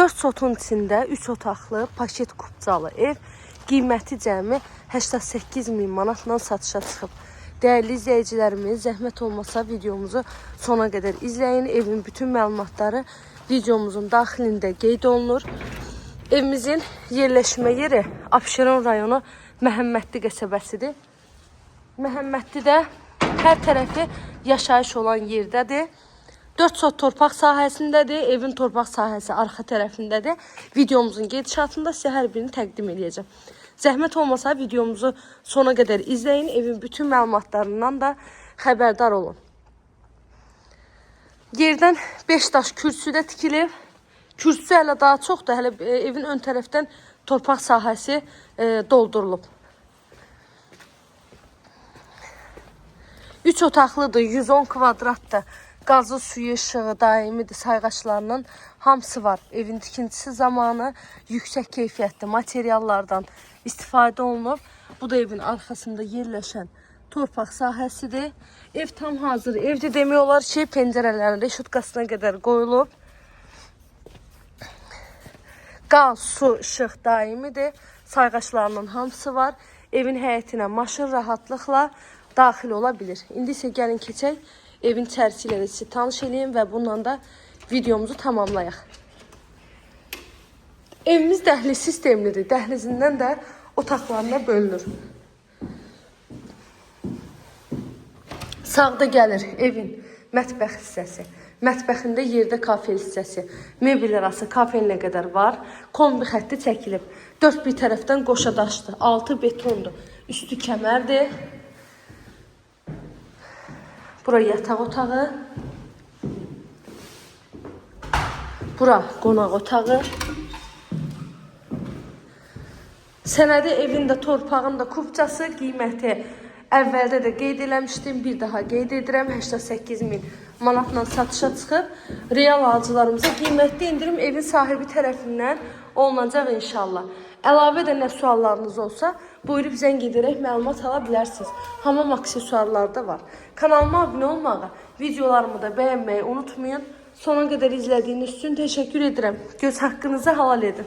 4 sotun içində 3 otaqlı paket kupcalı ev qiyməti cəmi 88.000 manatla satışa çıxıb. Dəyərli izləyicilərimiz, zəhmət olmasa videomuzu sona qədər izləyin. Evin bütün məlumatları videomuzun daxilində qeyd olunur. Evimizin yerləşmə yeri Abşeron rayonu Məhəmmədli qəsəbəsidir. Məhəmmədli də hər tərəfi yaşayış olan yerdədir. 4 sot torpaq sahəsindədir. Evin torpaq sahəsi arxa tərəfindədir. Videomuzun gedişatında sizə hər birini təqdim edəcəm. Zəhmət olmasa videomuzu sona qədər izləyin. Evin bütün məlumatlarından da xəbərdar olun. Yerdən 5 daş kürsüdə tikilib. Kürsü hələ daha çoxdur. Hələ evin ön tərəfdən torpaq sahəsi doldurulub. 3 otaqlıdır, 110 kvadratdır. Qazı, suyu, işığı, daimidir, sayğaçlarının hamısı var. Evin tikintisi zamanı yüksək keyfiyyətli materiallardan istifadə olunub. Bu da evin arxasında yerləşən torpaq sahəsidir. Ev tam hazır evdir. Demək olar ki, pəncərələrin reşutkasına qədər qoyulub. Qaz, su, işıq daimidir. Sayğaçlarının hamısı var. Evin həyətinə maşın rahatlıqla daxil ola bilir. İndi isə gəlin keçək. Evin içərisi ilə də sizi tanış edeyim və bununla da videomuzu tamamlayaq. Evimiz dəhliz sistemlidir. Dəhlizindən də otaqlarına bölünür. Sağda gəlir evin mətbəx hissəsi. Mətbəxində yerdə kafe hissəsi. Mebel arası kafeninə qədər var. Kombi xətti çəkilib. 4 bir tərəfdən qoşa daşdır. Altı betondur. Üstü kəmərdir. Bura yataq otağı. Bura qonaq otağı. Sənədi evində torpağın da kupcası qiyməti əvvəldə də qeyd eləmişdim. Bir daha qeyd edirəm. 88.000 manatla satışa çıxıb. Real alıcılarımıza qiymətli indirim evin sahibi tərəfindən olunacaq inşallah. Əlavə də nə suallarınız olsa, buyurub zəng edərək məlumat ala bilərsiniz. Hamam aksesuarlar da var. Kanalıma abunə olmağı, videolarımı da bəyənməyi unutmayın. Sona qədər izlədiyiniz üçün təşəkkür edirəm. Göz haqqınızı halal edin.